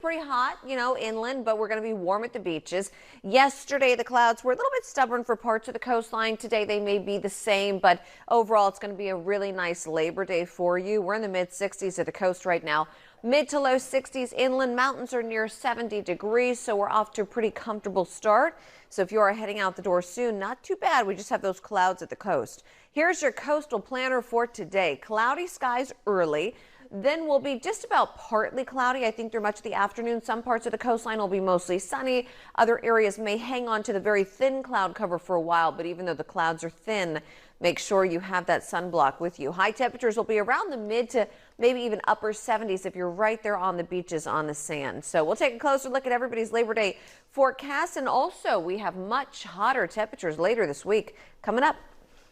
pretty hot, inland, but we're going to be warm at the beaches. Yesterday, the clouds were a little bit stubborn for parts of the coastline. Today, they may be the same, but overall, it's going to be a really nice Labor Day for you. We're in the mid-60s at the coast right now. Mid to low 60s inland. Mountains are near 70 degrees, so we're off to a pretty comfortable start. So if you are heading out the door soon, not too bad. We just have those clouds at the coast. Here's your coastal planner for today. Cloudy skies early. Then we'll be just about partly cloudy, I think, through much of the afternoon. Some parts of the coastline will be mostly sunny. Other areas may hang on to the very thin cloud cover for a while, but even though the clouds are thin, make sure you have that sunblock with you. High temperatures will be around the mid to maybe even upper 70s if you're right there on the beaches on the sand. So we'll take a closer look at everybody's Labor Day forecast. And also, we have much hotter temperatures later this week coming up.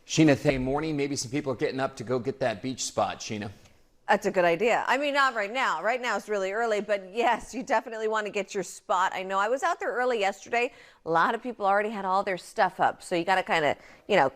Sheena, thank morning. Maybe some people are getting up to go get that beach spot, Sheena. That's a good idea. I mean, not right now. Right now it's really early, but yes, you definitely want to get your spot. I know I was out there early yesterday. A lot of people already had all their stuff up. So you got to kind of,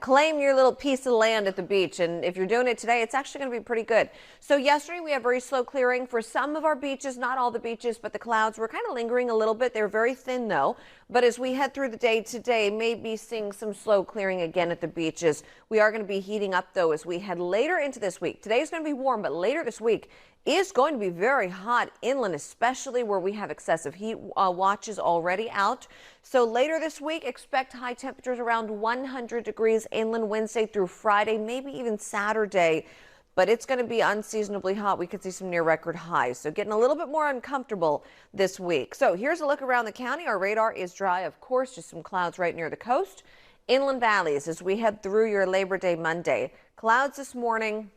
claim your little piece of land at the beach. And if you're doing it today, it's actually going to be pretty good. So yesterday we had very slow clearing for some of our beaches, not all the beaches, but the clouds were kind of lingering a little bit. They were very thin though. But as we head through the day today, maybe seeing some slow clearing again at the beaches. We are going to be heating up though as we head later into this week. Today is going to be warm, but later this week is going to be very hot inland, especially where we have excessive heat watches already out. So later this week, expect high temperatures around 100 degrees inland Wednesday through Friday, maybe even Saturday. But it's going to be unseasonably hot. We could see some near record highs. So getting a little bit more uncomfortable this week. So here's a look around the county. Our radar is dry, of course, just some clouds right near the coast. Inland valleys as we head through your Labor Day Monday. Clouds this morning,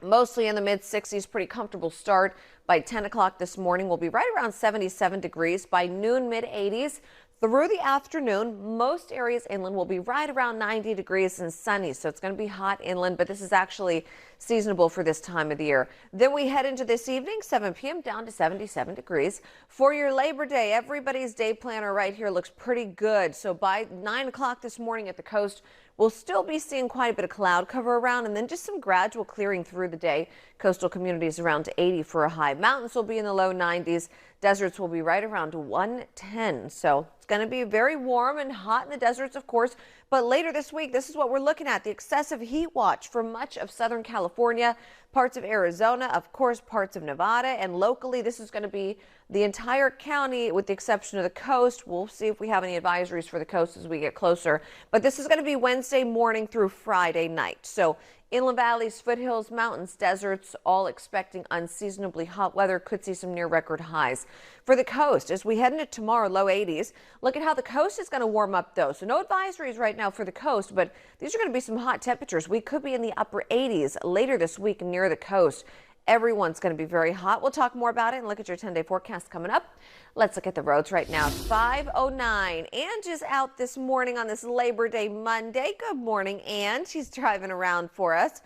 mostly in the mid-60s, pretty comfortable start. By 10 o'clock this morning, we'll be right around 77 degrees. By noon, mid-80s. Through the afternoon, most areas inland will be right around 90 degrees and sunny. So it's going to be hot inland, but this is actually seasonable for this time of the year. Then we head into this evening, 7 p.m. down to 77 degrees. For your Labor Day, everybody's day planner right here looks pretty good. So by 9 o'clock this morning at the coast, we'll still be seeing quite a bit of cloud cover around and then just some gradual clearing through the day. Coastal communities around 80 for a high. Mountains will be in the low 90s. Deserts will be right around 110. So it's going to be very warm and hot in the deserts, of course. But later this week, this is what we're looking at. The excessive heat watch for much of Southern California, parts of Arizona, of course, parts of Nevada. And locally, this is going to be the entire county with the exception of the coast. We'll see if we have any advisories for the coast as we get closer. But this is going to be Wednesday morning through Friday night. So inland valleys, foothills, mountains, deserts, all expecting unseasonably hot weather. Could see some near record highs. For the coast, as we head into tomorrow, low 80s. Look at how the coast is going to warm up, though. So no advisories right now for the coast, but these are going to be some hot temperatures. We could be in the upper 80s later this week near the coast. Everyone's going to be very hot. We'll talk more about it and look at your 10-day forecast coming up. Let's look at the roads right now. 5:09. Ange is out this morning on this Labor Day Monday. Good morning, Ange. He's driving around for us.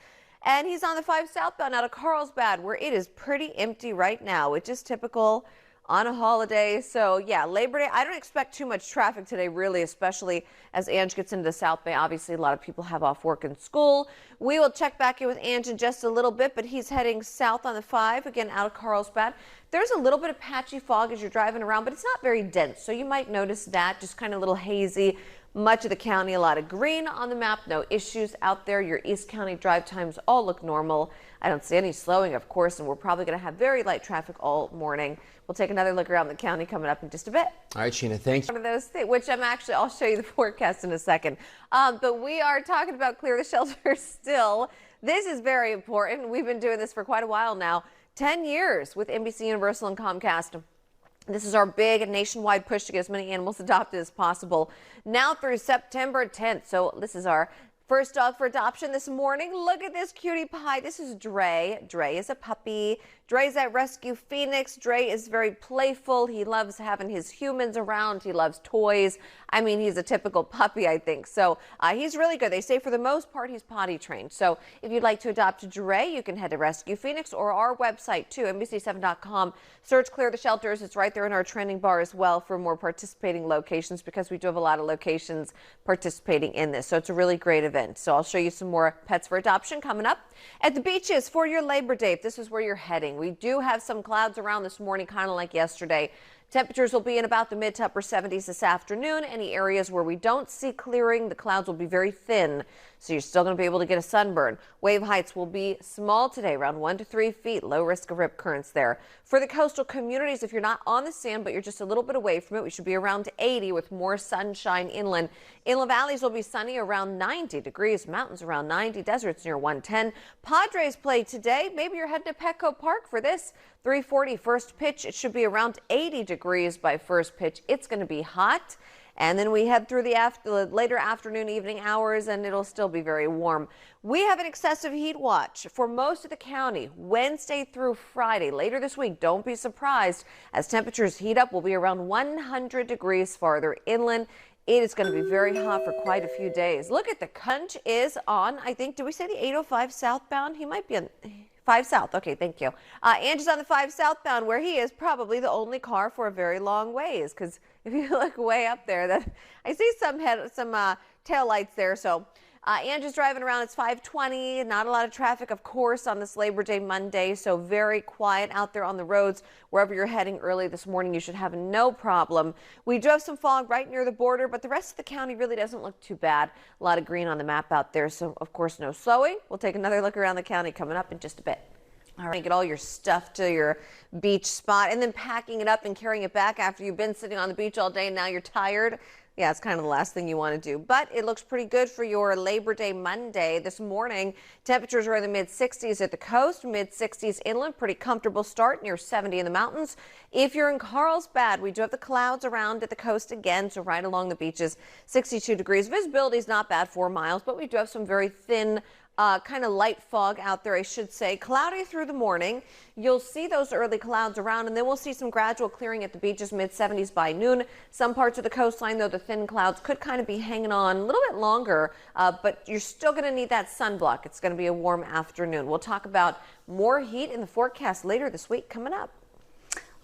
And he's on the 5 southbound out of Carlsbad, where it is pretty empty right now, which is typical on a holiday. So yeah, Labor Day, I don't expect too much traffic today, really, especially as Ange gets into the South Bay. Obviously, a lot of people have off work and school. We will check back in with Ange in just a little bit, but he's heading south on the 5, again, out of Carlsbad. There's a little bit of patchy fog as you're driving around, but it's not very dense. So you might notice that, just kind of a little hazy. Much of the county, a lot of green on the map, no issues out there. Your East County drive times all look normal. I don't see any slowing, of course, and we're probably going to have very light traffic all morning. We'll take another look around the county coming up in just a bit. All right, Sheena, thanks. One of those things, which I'll show you the forecast in a second. But we are talking about Clear the Shelter still. This is very important. We've been doing this for quite a while now. 10 years with NBC Universal and Comcast. This is our big nationwide push to get as many animals adopted as possible. Now through September 10th. So this is our first dog for adoption this morning. Look at this cutie pie. This is Dre. Dre is a puppy. Dre's at Rescue Phoenix. Dre is very playful. He loves having his humans around. He loves toys. I mean, he's a typical puppy, I think. So he's really good. They say for the most part, he's potty trained. So if you'd like to adopt Dre, you can head to Rescue Phoenix or our website too, NBC7.com. Search Clear the Shelters. It's right there in our trending bar as well for more participating locations because we do have a lot of locations participating in this. So it's a really great event. So I'll show you some more pets for adoption coming up at the beaches for your Labor Day. If this is where you're heading, we do have some clouds around this morning, kind of like yesterday. Temperatures will be in about the mid to upper 70s this afternoon. Any areas where we don't see clearing, the clouds will be very thin, so you're still going to be able to get a sunburn. Wave heights will be small today, around 1 to 3 feet. Low risk of rip currents there. For the coastal communities, if you're not on the sand, but you're just a little bit away from it, we should be around 80 with more sunshine inland. Inland valleys will be sunny around 90 degrees. Mountains around 90. Deserts near 110. Padres play today. Maybe you're heading to Petco Park for this. 3:40 first pitch. It should be around 80 degrees by first pitch. It's going to be hot. And then we head through the later afternoon, evening hours, and it'll still be very warm. We have an excessive heat watch for most of the county Wednesday through Friday. Later this week, don't be surprised as temperatures heat up. We'll be around 100 degrees farther inland. It is going to be very hot for quite a few days. Look at the Kunch is on, I think, did we say the 805 southbound? He might be on 5 south. Okay, thank you. Angie's on the 5 southbound where he is probably the only car for a very long ways, because if you look way up there, that I see some tail lights there. So Angie's driving around. It's 5:20. Not a lot of traffic, of course, on this Labor Day Monday. So very quiet out there on the roads. Wherever you're heading early this morning, you should have no problem. We do have some fog right near the border, but the rest of the county really doesn't look too bad. A lot of green on the map out there. So, of course, no slowing. We'll take another look around the county coming up in just a bit. All right, get all your stuff to your beach spot and then packing it up and carrying it back after you've been sitting on the beach all day and now you're tired. Yeah, it's kind of the last thing you want to do, but it looks pretty good for your Labor Day Monday. This morning, temperatures are in the mid-60s at the coast, mid-60s inland, pretty comfortable start, near 70 in the mountains. If you're in Carlsbad, we do have the clouds around at the coast again, so right along the beaches, 62 degrees. Visibility is not bad, 4 miles, but we do have some very thin kind of light fog out there, I should say. Cloudy through the morning. You'll see those early clouds around, and then we'll see some gradual clearing at the beaches, mid-70s by noon. Some parts of the coastline, though, the thin clouds could kind of be hanging on a little bit longer, but you're still going to need that sunblock. It's going to be a warm afternoon. We'll talk about more heat in the forecast later this week coming up.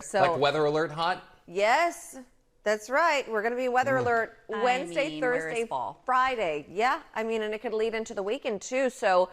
So, like weather alert hot? Yes. That's right. We're going to be weather alert Wednesday, Thursday, Friday. Yeah, I mean, and it could lead into the weekend too. So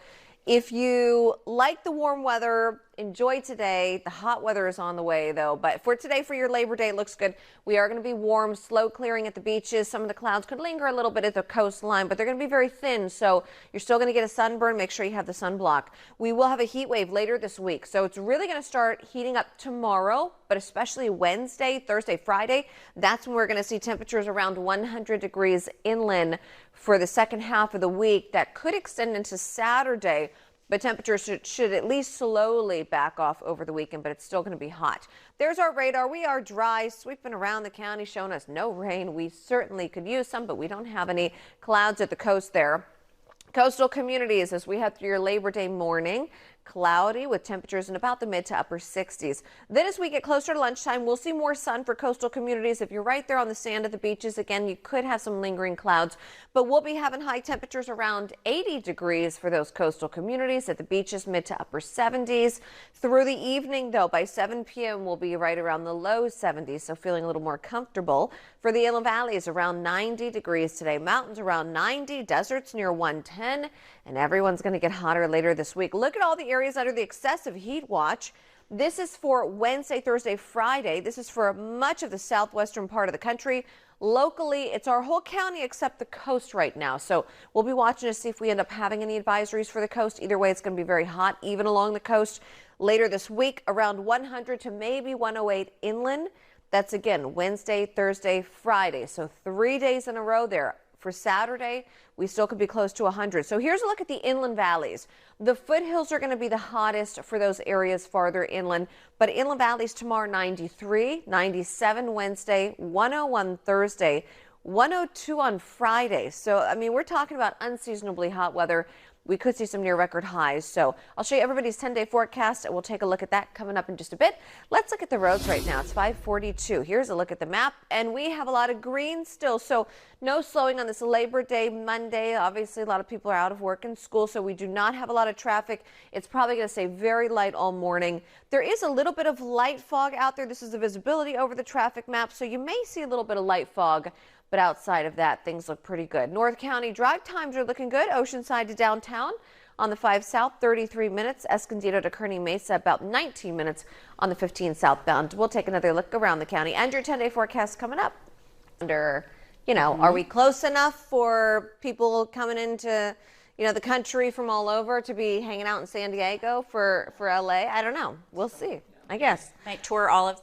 if you like the warm weather, enjoy today. The hot weather is on the way, though. But for today, for your Labor Day, it looks good. We are going to be warm, slow clearing at the beaches. Some of the clouds could linger a little bit at the coastline, but they're going to be very thin. So you're still going to get a sunburn. Make sure you have the sunblock. We will have a heat wave later this week. So it's really going to start heating up tomorrow, but especially Wednesday, Thursday, Friday. That's when we're going to see temperatures around 100 degrees inland for the second half of the week. That could extend into Saturday. But temperatures should at least slowly back off over the weekend, but it's still going to be hot. There's our radar. We are dry, sweeping around the county, showing us no rain. We certainly could use some, but we don't have any clouds at the coast there. Coastal communities, as we head through your Labor Day morning, cloudy with temperatures in about the mid to upper 60s. Then as we get closer to lunchtime, we'll see more sun for coastal communities. If you're right there on the sand at the beaches, again, you could have some lingering clouds, but we'll be having high temperatures around 80 degrees for those coastal communities. At the beaches, mid to upper 70s. Through the evening, though, by 7 p.m., we'll be right around the low 70s, so feeling a little more comfortable. For the inland valleys, around 90 degrees today. Mountains around 90, deserts near 110, and everyone's going to get hotter later this week. Look at all the areas under the excessive heat watch. This is for Wednesday, Thursday, Friday. This is for much of the southwestern part of the country. Locally, it's our whole county except the coast right now. So we'll be watching to see if we end up having any advisories for the coast. Either way, it's going to be very hot, even along the coast. Later this week, around 100 to maybe 108 inland. That's, again, Wednesday, Thursday, Friday. So 3 days in a row there. For Saturday, we still could be close to 100. So here's a look at the inland valleys. The foothills are going to be the hottest for those areas farther inland. But inland valleys tomorrow, 93, 97 Wednesday, 101 Thursday, 102 on Friday. So, I mean, we're talking about unseasonably hot weather. We could see some near record highs. So I'll show you everybody's 10-day forecast, and we'll take a look at that coming up in just a bit. Let's look at the roads right now. It's 5:42. Here's a look at the map, and we have a lot of green still. So no slowing on this Labor Day Monday. Obviously, a lot of people are out of work and school, so we do not have a lot of traffic. It's probably going to stay very light all morning. There is a little bit of light fog out there. This is the visibility over the traffic map, so you may see a little bit of light fog. But outside of that, things look pretty good. North County drive times are looking good. Oceanside to downtown On the 5 south, 33 minutes. Escondido to Kearney Mesa, about 19 minutes on the 15 southbound. We'll take another look around the county and your 10-day forecast coming up. Are we close enough for people coming into, the country from all over to be hanging out in San Diego for LA? I don't know. We'll see, I guess. Might tour all of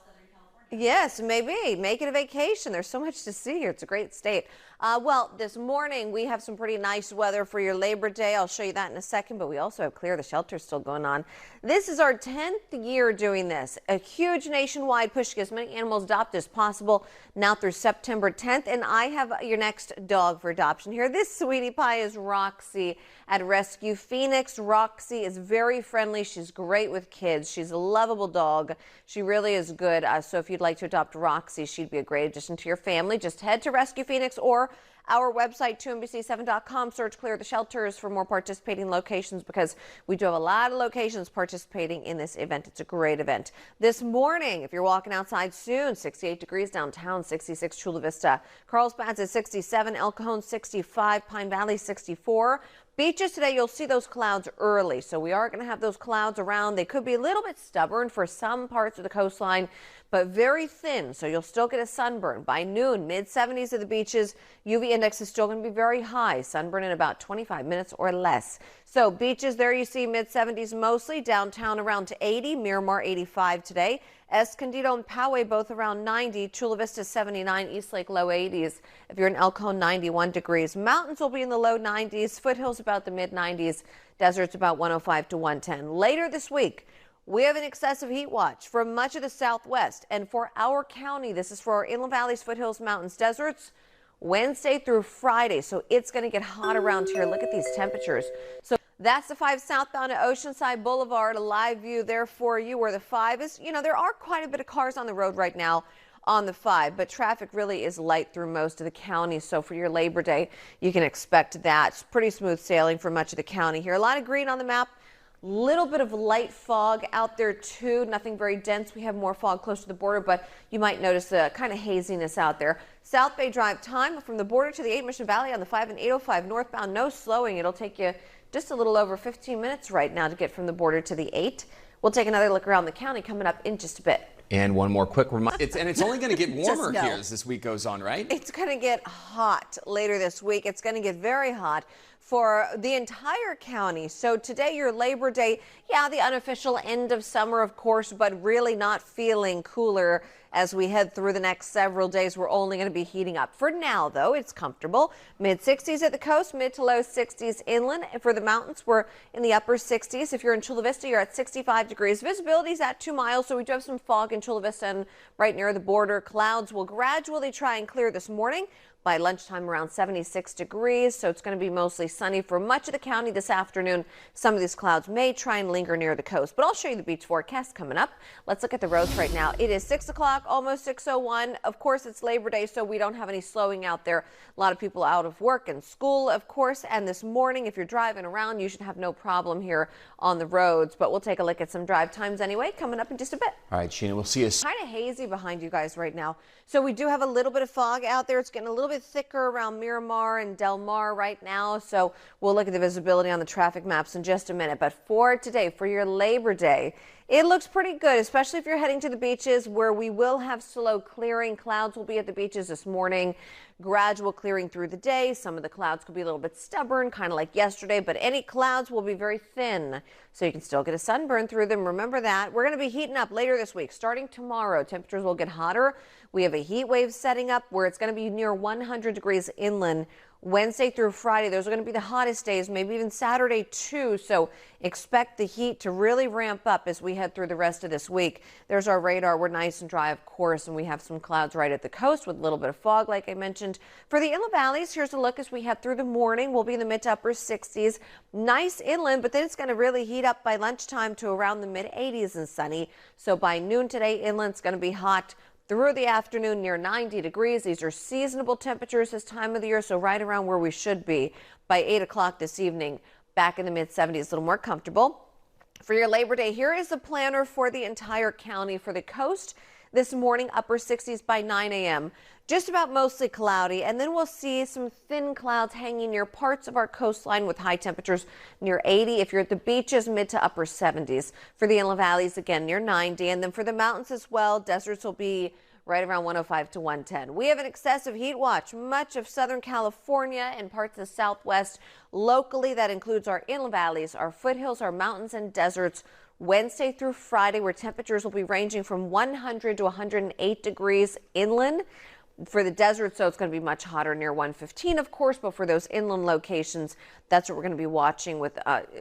Yes, maybe. Make it a vacation. There's so much to see here. It's a great state. Well, this morning we have some pretty nice weather for your Labor Day. I'll show you that in a second, but we also have Clear the Shelter still going on. This is our 10th year doing this. A huge nationwide push to get as many animals adopted as possible now through September 10th. And I have your next dog for adoption here. This sweetie pie is Roxy at Rescue Phoenix. Roxy is very friendly. She's great with kids. She's a lovable dog. She really is good. So if you'd like to adopt Roxy, she'd be a great addition to your family. Just head to Rescue Phoenix or our website, 2NBC7.com. Search Clear the Shelters for more participating locations because we do have a lot of locations participating in this event. It's a great event. This morning, if you're walking outside soon, 68 degrees downtown, 66 Chula Vista. Carlsbad's at 67, El Cajon 65, Pine Valley 64. Beaches today, you'll see those clouds early, so we are going to have those clouds around. They could be a little bit stubborn for some parts of the coastline, but very thin, so you'll still get a sunburn. By noon, mid-70s at the beaches. UV index is still going to be very high. Sunburn in about 25 minutes or less. So beaches there you see mid-70s mostly. Downtown around to 80. Miramar 85 today. Escondido and Poway both around 90. Chula Vista 79. Eastlake low 80s. If you're in El Cajon, 91 degrees. Mountains will be in the low 90s. Foothills about the mid-90s. Deserts about 105 to 110. Later this week, we have an excessive heat watch for much of the southwest. And for our county, this is for our inland valleys, foothills, mountains, deserts, Wednesday through Friday. So it's going to get hot around here. Look at these temperatures. So that's the 5 southbound at Oceanside Boulevard. A live view there for you where the 5 is. There are quite a bit of cars on the road right now on the 5, but traffic really is light through most of the county. So for your Labor Day, you can expect that. It's pretty smooth sailing for much of the county here. A lot of green on the map. Little bit of light fog out there too, nothing very dense. We have more fog close to the border, but you might notice the kind of haziness out there. South Bay drive time from the border to the 8 Mission Valley on the 5 and 805 northbound, no slowing. It'll take you just a little over 15 minutes right now to get from the border to the 8. We'll take another look around the county coming up in just a bit. And one more quick reminder, it's only going to get warmer here as this week goes on, right? It's going to get hot later this week. It's going to get very hot for the entire county. So today, your Labor Day, the unofficial end of summer, of course, but really not feeling cooler as we head through the next several days. We're only going to be heating up. For now, though, it's comfortable. Mid-60s at the coast, mid to low 60s inland. And for the mountains, we're in the upper 60s. If you're in Chula Vista, you're at 65 degrees. Visibility is at 2 miles, so we do have some fog in Chula Vista and right near the border. Clouds will gradually try and clear this morning. By lunchtime, around 76 degrees, so it's going to be mostly sunny for much of the county this afternoon. Some of these clouds may try and linger near the coast, but I'll show you the beach forecast coming up. Let's look at the roads right now. It is 6 o'clock, almost 6:01. Of course, it's Labor Day, so we don't have any slowing out there. A lot of people out of work and school, of course, and this morning, if you're driving around, you should have no problem here on the roads, but we'll take a look at some drive times anyway, coming up in just a bit. All right, Sheena, we'll see you. Kind of hazy behind you guys right now. So we do have a little bit of fog out there. It's getting a little bit thicker around Miramar and Del Mar right now. So we'll look at the visibility on the traffic maps in just a minute. But for today, for your Labor Day, it looks pretty good, especially if you're heading to the beaches where we will have slow clearing. Clouds will be at the beaches this morning. Gradual clearing through the day. Some of the clouds could be a little bit stubborn, kind of like yesterday, but any clouds will be very thin, so you can still get a sunburn through them. Remember that. We're going to be heating up later this week. Starting tomorrow, temperatures will get hotter. We have a heat wave setting up where it's going to be near 100 degrees inland. Wednesday through Friday, those are going to be the hottest days, maybe even Saturday too. So expect the heat to really ramp up as we head through the rest of this week. There's our radar. We're nice and dry, of course, and we have some clouds right at the coast with a little bit of fog, like I mentioned. For the inland valleys, here's a look as we head through the morning. We'll be in the mid to upper 60s. Nice inland, but then it's going to really heat up by lunchtime to around the mid 80s and sunny. So by noon today, inland's going to be hot. Through the afternoon, near 90 degrees. These are seasonable temperatures this time of the year, so right around where we should be. By 8 o'clock this evening, back in the mid-70s, a little more comfortable. For your Labor Day, here is the planner for the entire county. For the coast, This morning, upper 60s by 9 a.m. Just about mostly cloudy, and then we'll see some thin clouds hanging near parts of our coastline with high temperatures near 80. If you're at the beaches, mid to upper 70s. For the inland valleys, again, near 90. And then for the mountains as well, deserts will be right around 105 to 110. We have an excessive heat watch. Much of Southern California and parts of the Southwest. Locally, that includes our inland valleys, our foothills, our mountains and deserts. Wednesday through Friday, where temperatures will be ranging from 100 to 108 degrees inland. For the desert, so it's going to be much hotter near 115, of course, but for those inland locations, that's what we're going to be watching with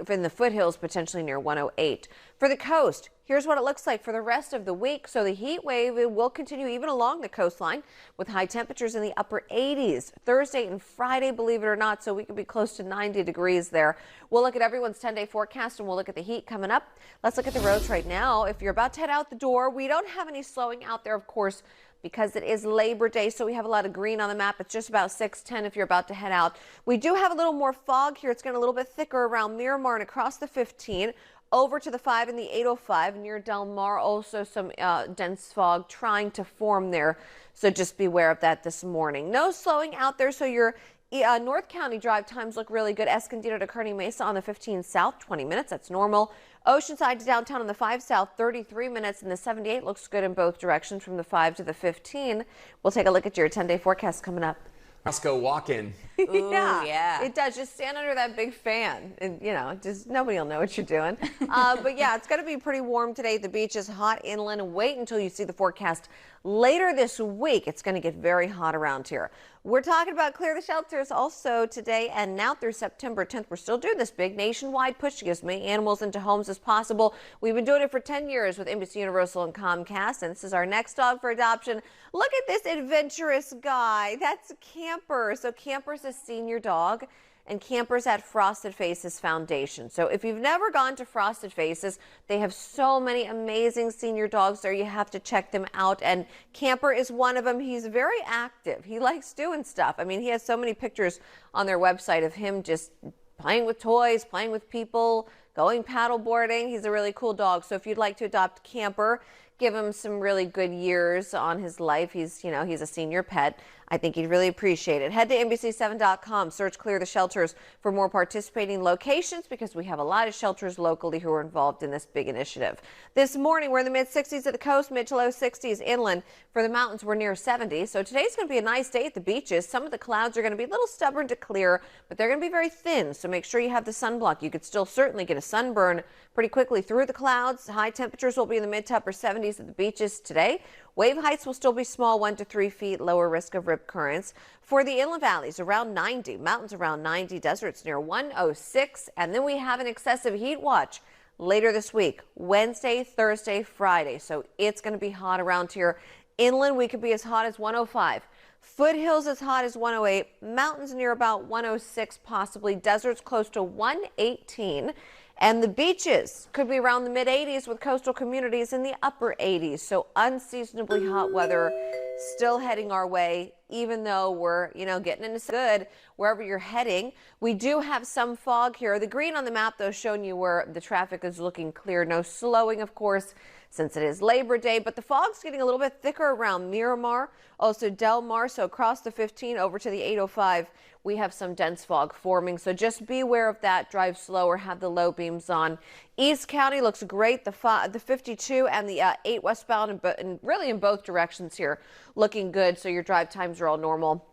in the foothills, potentially near 108. For the coast, here's what it looks like for the rest of the week. So the heat wave, it will continue even along the coastline with high temperatures in the upper 80s Thursday and Friday, believe it or not, so we could be close to 90 degrees there. We'll look at everyone's 10-day forecast and we'll look at the heat coming up. Let's look at the roads right now. If you're about to head out the door, we don't have any slowing out there, of course, because it is Labor Day, so we have a lot of green on the map. It's just about 610 if you're about to head out. We do have a little more fog here. It's getting a little bit thicker around Miramar and across the 15, over to the 5 and the 805 near Del Mar. Also some dense fog trying to form there, so just beware of that this morning. No slowing out there, so your North County drive times look really good. Escondido to Kearney Mesa on the 15 south, 20 minutes. That's normal. Oceanside to downtown on the 5 south, 33 minutes, and the 78 looks good in both directions from the 5 to the 15. We'll take a look at your 10-day forecast coming up. Let's go walk-in. Yeah, it does. Just stand under that big fan, and just nobody will know what you're doing. But yeah, it's going to be pretty warm today. The beach is hot inland. Wait until you see the forecast later this week. It's going to get very hot around here. We're talking about Clear the Shelters also today and now through September 10th. We're still doing this big nationwide push to get as many animals into homes as possible. We've been doing it for 10 years with NBC Universal and Comcast, and this is our next dog for adoption. Look at this adventurous guy. That's Camper. So Camper's a senior dog, and Camper's at Frosted Faces Foundation. So if you've never gone to Frosted Faces, they have so many amazing senior dogs there. You have to check them out, and Camper is one of them. He's very active. He likes doing stuff. I mean, he has so many pictures on their website of him just playing with toys, playing with people, going paddle boarding. He's a really cool dog. So if you'd like to adopt Camper, give him some really good years on his life. He's a senior pet. I think he'd really appreciate it. Head to NBC7.com, search Clear the Shelters for more participating locations, because we have a lot of shelters locally who are involved in this big initiative. This morning, we're in the mid-60s at the coast, mid to low 60s inland. For the mountains, we're near 70. So today's going to be a nice day at the beaches. Some of the clouds are going to be a little stubborn to clear, but they're going to be very thin. So make sure you have the sunblock. You could still certainly get a sunburn pretty quickly through the clouds. High temperatures will be in the mid to upper 70s at the beaches today. Wave heights will still be small, 1 to 3 feet, lower risk of rip currents. For the inland valleys, around 90, mountains around 90, deserts near 106. And then we have an excessive heat watch later this week, Wednesday, Thursday, Friday. So it's going to be hot around here. Inland, we could be as hot as 105. Foothills as hot as 108. Mountains near about 106, possibly. Deserts close to 118. And the beaches could be around the mid-80s with coastal communities in the upper 80s. So unseasonably hot weather still heading our way, even though we're, getting into good wherever you're heading. We do have some fog here. The green on the map, though, showing you where the traffic is looking clear. No slowing, of course, since it is Labor Day, but the fog's getting a little bit thicker around Miramar, also Del Mar. So across the 15 over to the 805, we have some dense fog forming. So just be aware of that. Drive slower, have the low beams on. East County looks great. The 52 and the 8 westbound and really in both directions here looking good. So your drive times are all normal.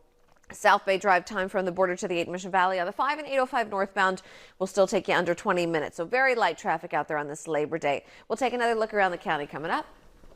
South Bay drive time from the border to the 8 Mission Valley on the 5 and 805 northbound will still take you under 20 minutes. So very light traffic out there on this Labor Day. We'll take another look around the county coming up.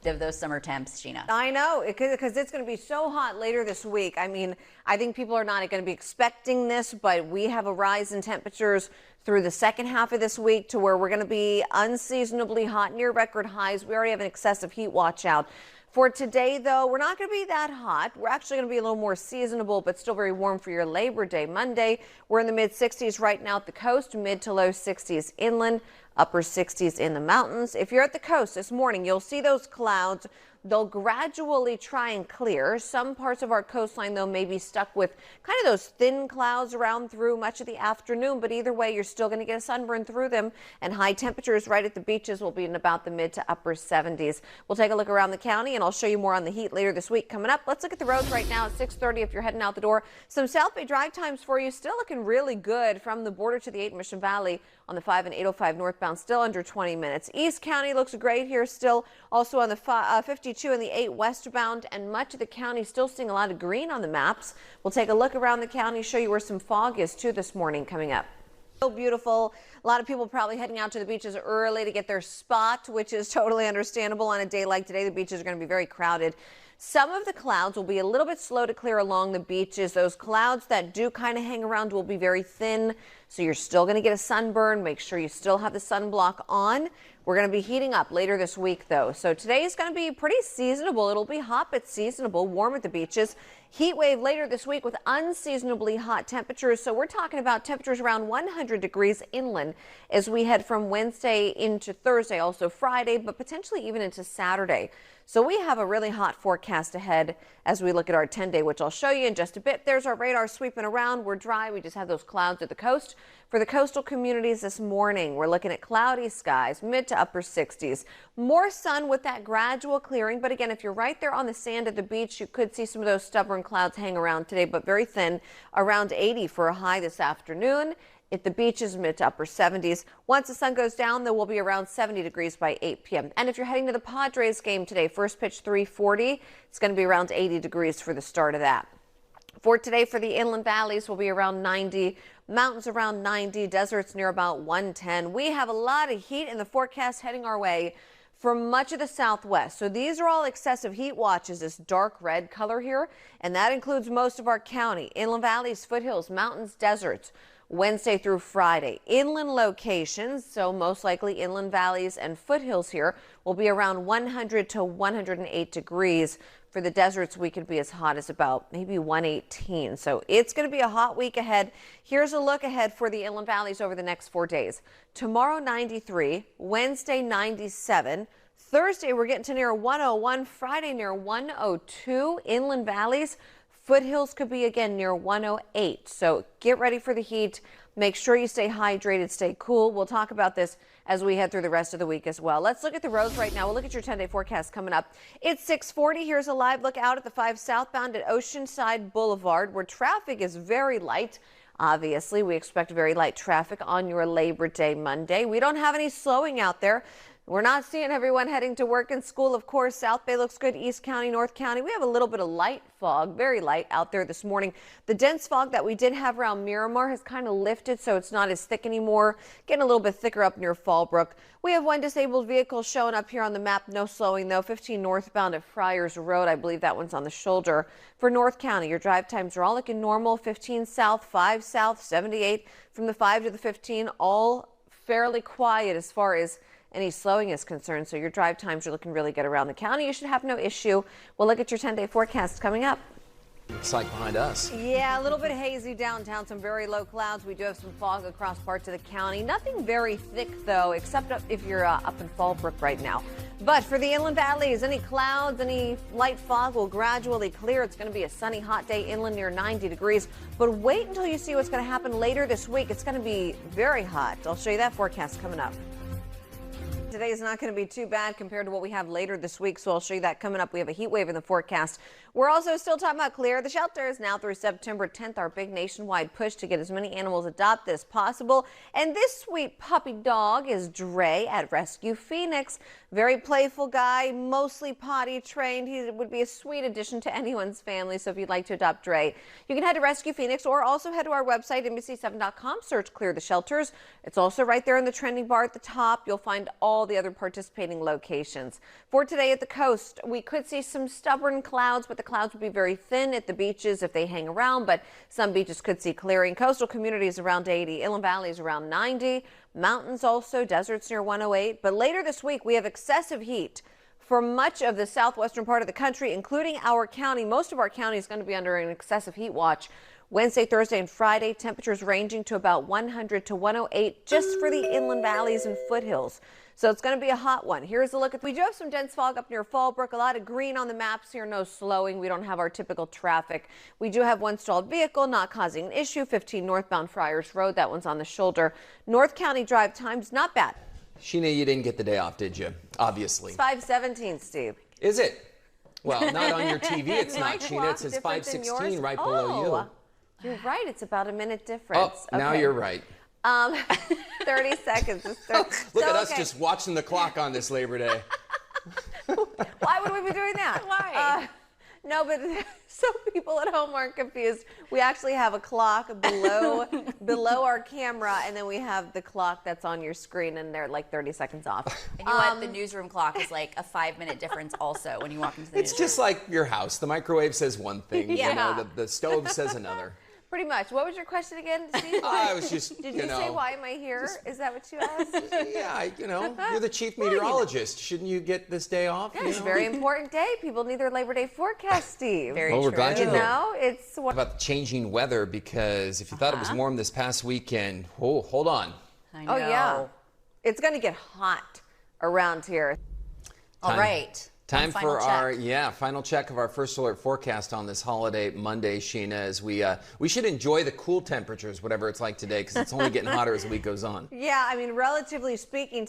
Of those summer temps, Sheena. I know, because it's going to be so hot later this week. I mean, I think people are not going to be expecting this, but we have a rise in temperatures through the second half of this week to where we're going to be unseasonably hot, near record highs. We already have an excessive heat watch out. For today, though, we're not going to be that hot. We're actually going to be a little more seasonable, but still very warm for your Labor Day. Monday, we're in the mid-60s right now at the coast, mid to low 60s inland, upper 60s in the mountains. If you're at the coast this morning, you'll see those clouds. they'll gradually try and clear. Some parts of our coastline, though, may be stuck with kind of those thin clouds around through much of the afternoon. But either way, you're still going to get a sunburn through them, and high temperatures right at the beaches will be in about the mid to upper 70s. We'll take a look around the county, and I'll show you more on the heat later this week coming up. Let's look at the roads right now at 6:30 if you're heading out the door. Some South Bay drive times for you, still looking really good from the border to the 8 Mission Valley on the 5 and 805 northbound, still under 20 minutes. East County looks great here still, also on the 52 and the 8 westbound, and much of the county still seeing a lot of green on the maps. We'll take a look around the county, show you where some fog is too this morning coming up. So beautiful. A lot of people probably heading out to the beaches early to get their spot, which is totally understandable on a day like today. The beaches are going to be very crowded. Some of the clouds will be a little bit slow to clear along the beaches. Those clouds that do kind of hang around will be very thin, so you're still going to get a sunburn. Make sure you still have the sunblock on. We're going to be heating up later this week, though. So today is going to be pretty seasonable. It'll be hot but seasonable, warm at the beaches. Heat wave later this week with unseasonably hot temperatures. So we're talking about temperatures around 100 degrees inland as we head from Wednesday into Thursday, also Friday, but potentially even into Saturday. So we have a really hot forecast ahead as we look at our 10-day, which I'll show you in just a bit. There's our radar sweeping around. We're dry. We just have those clouds at the coast. For the coastal communities this morning, we're looking at cloudy skies, mid to upper 60s. More sun with that gradual clearing. But again, if you're right there on the sand at the beach, you could see some of those stubborn clouds hang around today, but very thin, around 80 for a high this afternoon. At the beaches, mid to upper 70s. Once the sun goes down, there will be around 70 degrees by 8 p.m. And if you're heading to the Padres game today, first pitch 3:40, it's going to be around 80 degrees for the start of that. For today, for the inland valleys, will be around 90, mountains around 90, deserts near about 110. We have a lot of heat in the forecast heading our way for much of the southwest. So these are all excessive heat watches, this dark red color here, and that includes most of our county, inland valleys, foothills, mountains, deserts. Wednesday through Friday. Inland locations, so most likely inland valleys and foothills here, will be around 100 to 108 degrees. For the deserts, we could be as hot as about maybe 118. So it's going to be a hot week ahead. Here's a look ahead for the inland valleys over the next 4 days. Tomorrow, 93. Wednesday, 97. Thursday, we're getting to near 101. Friday, near 102. Inland valleys. Foothills could be again near 108. So get ready for the heat. Make sure you stay hydrated, stay cool. We'll talk about this as we head through the rest of the week as well. Let's look at the roads right now. We'll look at your 10-day forecast coming up. It's 6:40. Here's a live look out at the 5 southbound at Oceanside Boulevard, where traffic is very light. Obviously, we expect very light traffic on your Labor Day Monday. We don't have any slowing out there. We're not seeing everyone heading to work and school. Of course, South Bay looks good. East County, North County. We have a little bit of light fog, very light out there this morning. The dense fog that we did have around Miramar has kind of lifted, so it's not as thick anymore. Getting a little bit thicker up near Fallbrook. We have one disabled vehicle showing up here on the map. No slowing, though. 15 northbound at Friars Road. I believe that one's on the shoulder. For North County, your drive times are all looking normal. 15 south, 5 south, 78 from the 5 to the 15. All fairly quiet as far as any slowing is concerned, so your drive times are looking really good around the county. You should have no issue. We'll look at your 10-day forecast coming up. Looks like behind us. Yeah, a little bit hazy downtown, some very low clouds. We do have some fog across parts of the county. Nothing very thick, though, except if you're up in Fallbrook right now. But for the inland valleys, any clouds, any light fog will gradually clear. It's going to be a sunny, hot day inland near 90 degrees. But wait until you see what's going to happen later this week. It's going to be very hot. I'll show you that forecast coming up. Today is not going to be too bad compared to what we have later this week, so I'll show you that coming up. We have a heat wave in the forecast. We're also still talking about clear the shelters now through September 10th, our big nationwide push to get as many animals adopted as possible. And this sweet puppy dog is Dre at Rescue Phoenix. Very playful guy, mostly potty trained. He would be a sweet addition to anyone's family, so if you'd like to adopt Dre, you can head to Rescue Phoenix or also head to our website, NBC7.com, search Clear the Shelters. It's also right there in the trending bar at the top. You'll find all the other participating locations. For today at the coast, we could see some stubborn clouds, but the clouds would be very thin at the beaches if they hang around, but some beaches could see clearing. Coastal communities around 80, inland valleys around 90, mountains also, deserts near 108. But later this week, we have excessive heat for much of the southwestern part of the country, including our county. Most of our county is going to be under an excessive heat watch. Wednesday, Thursday, and Friday, temperatures ranging to about 100 to 108 just for the inland valleys and foothills. So it's going to be a hot one. Here's a look at, we do have some dense fog up near Fallbrook, a lot of green on the maps here, no slowing. We don't have our typical traffic. We do have one stalled vehicle not causing an issue, 15 northbound Friars Road. That one's on the shoulder. North County drive times, not bad. Sheena, you didn't get the day off, did you? Obviously. It's 5:17, Steve. Is it? Well, not on your TV. It's My not, Sheena. clock It says different than 5:16 yours? right below you. You're right. It's about a minute difference. Oh, now Okay. you're right. 30 seconds. Look at us just watching the clock on this Labor Day. Why would we be doing that? Why? No, but so people at home aren't confused. We actually have a clock below our camera, and then we have the clock that's on your screen, and they're like 30 seconds off. And you know what? The newsroom clock is like a 5-minute difference also when you walk into the It's newsroom. just like your house. The microwave says one thing, Yeah. you know, the stove says another. Pretty much. What was your question again, Steve? I was just, Did you say, why am I here? Is that what you asked? Yeah, you're the chief meteorologist. Shouldn't you get this day off? Yeah, it's a very important day. People need their Labor Day forecast, Steve. Very Well, we're true. glad You you're here. know, it's How about the changing weather? Because if you thought it was warm this past weekend, oh, hold on. I know. oh yeah, it's going to get hot around here. All right. Time One final for check. our final check of our first alert forecast on this holiday Monday, Sheena. As we should enjoy the cool temperatures, whatever it's like today, because it's only getting hotter as the week goes on. Yeah, I mean, relatively speaking,